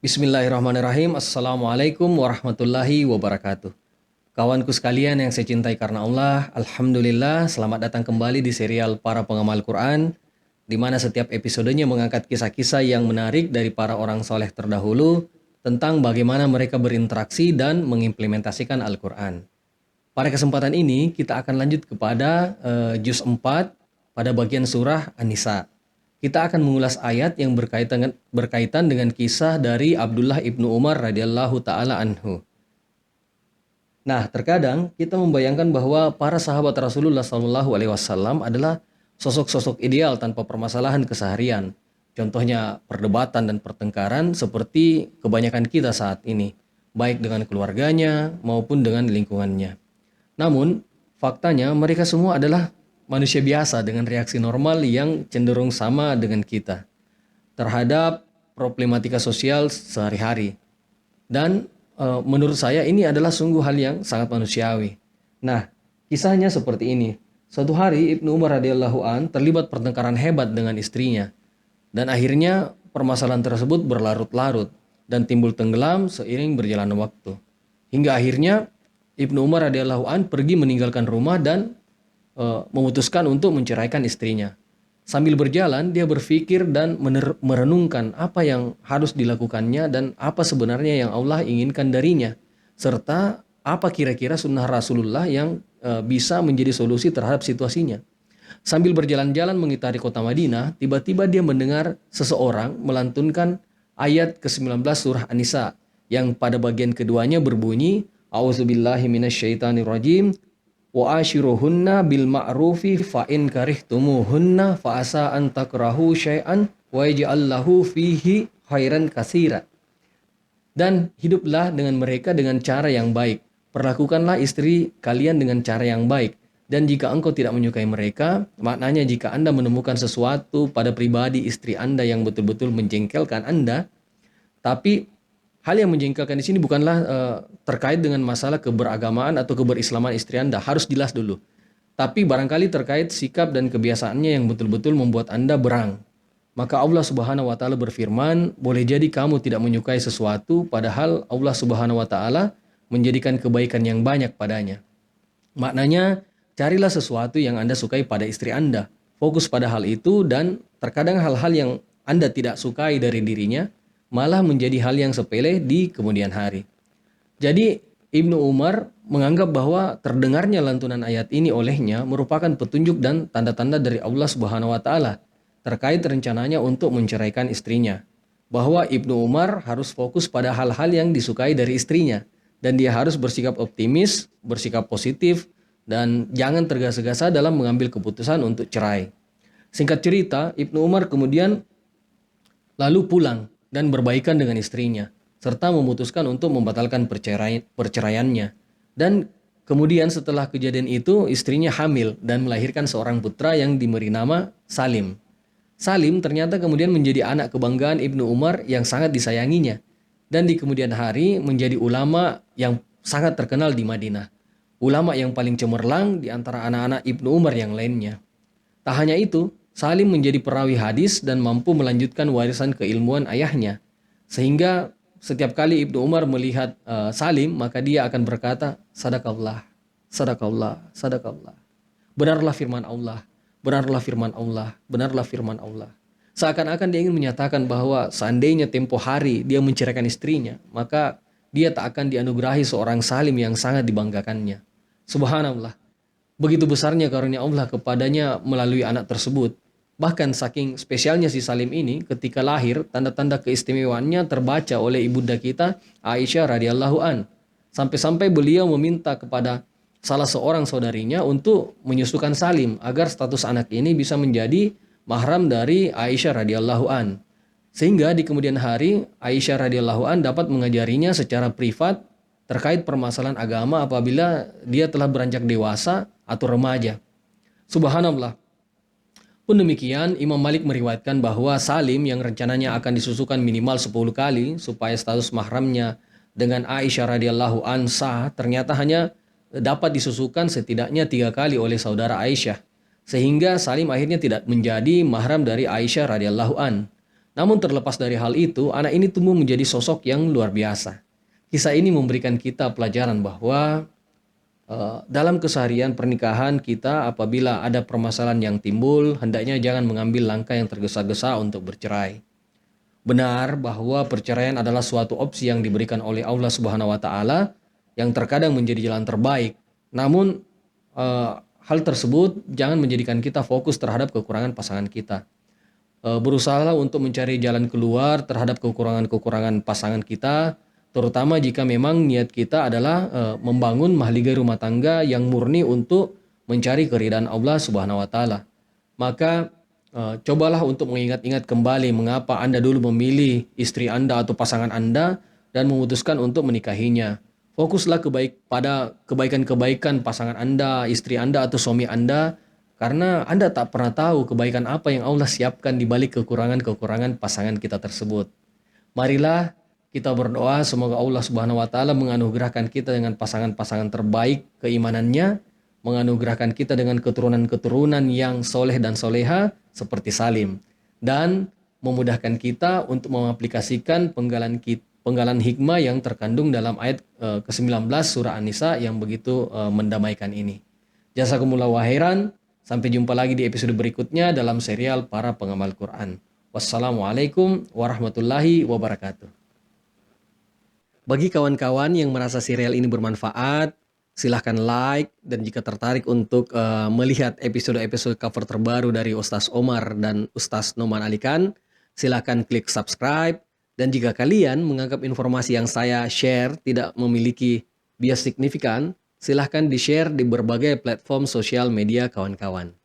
Bismillahirrahmanirrahim. Assalamualaikum warahmatullahi wabarakatuh. Kawanku sekalian yang saya cintai karena Allah, Alhamdulillah selamat datang kembali di serial Para Pengamal Quran, di mana setiap episodenya mengangkat kisah-kisah yang menarik dari para orang soleh terdahulu tentang bagaimana mereka berinteraksi dan mengimplementasikan Al-Quran. Pada kesempatan ini kita akan lanjut kepada juz 4 pada bagian surah An-Nisa. Kita akan mengulas ayat yang berkaitan dengan kisah dari Abdullah ibnu Umar radhiyallahu taala anhu. Nah, terkadang kita membayangkan bahwa para sahabat Rasulullah SAW adalah sosok-sosok ideal tanpa permasalahan keseharian. Contohnya perdebatan dan pertengkaran seperti kebanyakan kita saat ini, baik dengan keluarganya maupun dengan lingkungannya. Namun, faktanya mereka semua adalah manusia biasa dengan reaksi normal yang cenderung sama dengan kita terhadap problematika sosial sehari-hari. Dan menurut saya ini adalah sungguh hal yang sangat manusiawi. Nah, kisahnya seperti ini. Suatu hari Ibnu Umar radhiyallahu an terlibat pertengkaran hebat dengan istrinya. Dan akhirnya permasalahan tersebut berlarut-larut dan timbul tenggelam seiring berjalannya waktu. Hingga akhirnya Ibnu Umar radhiyallahu an pergi meninggalkan rumah dan memutuskan untuk menceraikan istrinya. Sambil berjalan, dia berpikir dan merenungkan apa yang harus dilakukannya dan apa sebenarnya yang Allah inginkan darinya, serta apa kira-kira sunnah Rasulullah yang bisa menjadi solusi terhadap situasinya. Sambil berjalan-jalan mengitari kota Madinah, tiba-tiba dia mendengar seseorang melantunkan ayat ke-19 surah An-Nisa yang pada bagian keduanya berbunyi, A'udzubillahi minasyaitonirrajim, wa ashiruhunna bil ma'rufi fa in karihtumuhunna fa asa an takrahu syai'an wa yaj'allahu fihi khairan katsira. Dan hiduplah dengan mereka dengan cara yang baik. Perlakukanlah istri kalian dengan cara yang baik. Dan jika engkau tidak menyukai mereka, maknanya jika Anda menemukan sesuatu pada pribadi istri Anda yang betul-betul menjengkelkan Anda, tapi hal yang menjengkelkan di sini bukanlah terkait dengan masalah keberagamaan atau keberislaman istri Anda. Harus jelas dulu. Tapi barangkali terkait sikap dan kebiasaannya yang betul-betul membuat Anda berang. Maka Allah Subhanahu wa taala berfirman, boleh jadi kamu tidak menyukai sesuatu padahal Allah Subhanahu wa taala menjadikan kebaikan yang banyak padanya. Maknanya, carilah sesuatu yang Anda sukai pada istri Anda. Fokus pada hal itu dan terkadang hal-hal yang Anda tidak sukai dari dirinya malah menjadi hal yang sepele di kemudian hari. Jadi Ibnu Umar menganggap bahwa terdengarnya lantunan ayat ini olehnya merupakan petunjuk dan tanda-tanda dari Allah Subhanahu wa taala terkait rencananya untuk menceraikan istrinya. Bahwa Ibnu Umar harus fokus pada hal-hal yang disukai dari istrinya dan dia harus bersikap optimis, bersikap positif dan jangan tergesa-gesa dalam mengambil keputusan untuk cerai. Singkat cerita, Ibnu Umar kemudian lalu pulang dan berbaikan dengan istrinya, serta memutuskan untuk membatalkan perceraiannya. Dan kemudian setelah kejadian itu, istrinya hamil dan melahirkan seorang putra yang diberi nama Salim. Salim ternyata kemudian menjadi anak kebanggaan Ibnu Umar yang sangat disayanginya. Dan di kemudian hari menjadi ulama yang sangat terkenal di Madinah. Ulama yang paling cemerlang di antara anak-anak Ibnu Umar yang lainnya. Tak hanya itu, Salim menjadi perawi hadis dan mampu melanjutkan warisan keilmuan ayahnya. Sehingga setiap kali Ibnu Umar melihat Salim, maka dia akan berkata, Sadaqallah, Sadaqallah, Sadaqallah. Benarlah firman Allah, benarlah firman Allah, benarlah firman Allah. Seakan-akan dia ingin menyatakan bahwa seandainya tempo hari dia menceraikan istrinya, maka dia tak akan dianugerahi seorang Salim yang sangat dibanggakannya. Subhanallah. Begitu besarnya karunia Allah kepadanya melalui anak tersebut. Bahkan saking spesialnya si Salim ini, ketika lahir, tanda-tanda keistimewaannya terbaca oleh ibunda kita, Aisyah radhiyallahu an. Sampai-sampai beliau meminta kepada salah seorang saudarinya untuk menyusukan Salim, agar status anak ini bisa menjadi mahram dari Aisyah radhiyallahu an. Sehingga di kemudian hari, Aisyah radhiyallahu an dapat mengajarinya secara privat terkait permasalahan agama apabila dia telah beranjak dewasa atau remaja. Subhanallah. Pun demikian, Imam Malik meriwayatkan bahwa Salim yang rencananya akan disusukan minimal 10 kali supaya status mahramnya dengan Aisyah radhiyallahu an sah, ternyata hanya dapat disusukan setidaknya 3 kali oleh saudara Aisyah. Sehingga Salim akhirnya tidak menjadi mahram dari Aisyah radhiyallahu an. Namun terlepas dari hal itu, anak ini tumbuh menjadi sosok yang luar biasa. Kisah ini memberikan kita pelajaran bahwa dalam keseharian pernikahan kita, apabila ada permasalahan yang timbul, hendaknya jangan mengambil langkah yang tergesa-gesa untuk bercerai. Benar bahwa perceraian adalah suatu opsi yang diberikan oleh Allah Subhanahu wa taala yang terkadang menjadi jalan terbaik. Namun hal tersebut jangan menjadikan kita fokus terhadap kekurangan pasangan kita. Berusahalah untuk mencari jalan keluar terhadap kekurangan-kekurangan pasangan kita, terutama jika memang niat kita adalah membangun mahligai rumah tangga yang murni untuk mencari keridhaan Allah Subhanahu wa taala. Maka cobalah untuk mengingat-ingat kembali mengapa Anda dulu memilih istri Anda atau pasangan Anda dan memutuskan untuk menikahinya. Fokuslah pada kebaikan-kebaikan pasangan Anda, istri Anda atau suami Anda, karena Anda tak pernah tahu kebaikan apa yang Allah siapkan di balik kekurangan-kekurangan pasangan kita tersebut. Marilah kita berdoa semoga Allah Subhanahu wa taala menganugerahkan kita dengan pasangan-pasangan terbaik keimanannya, menganugerahkan kita dengan keturunan-keturunan yang soleh dan soleha seperti Salim, dan memudahkan kita untuk mengaplikasikan penggalan hikmah yang terkandung dalam ayat ke-19 surah An-Nisa yang begitu mendamaikan ini. Jazakumullahu khairan. Sampai jumpa lagi di episode berikutnya dalam serial Para Pengamal Quran. Wassalamualaikum warahmatullahi wabarakatuh. Bagi kawan-kawan yang merasa serial ini bermanfaat, silahkan like, dan jika tertarik untuk melihat episode-episode cover terbaru dari Ustaz Omar dan Ustaz Noman Alikan, silahkan klik subscribe. Dan jika kalian menganggap informasi yang saya share tidak memiliki bias signifikan, silahkan di-share di berbagai platform sosial media kawan-kawan.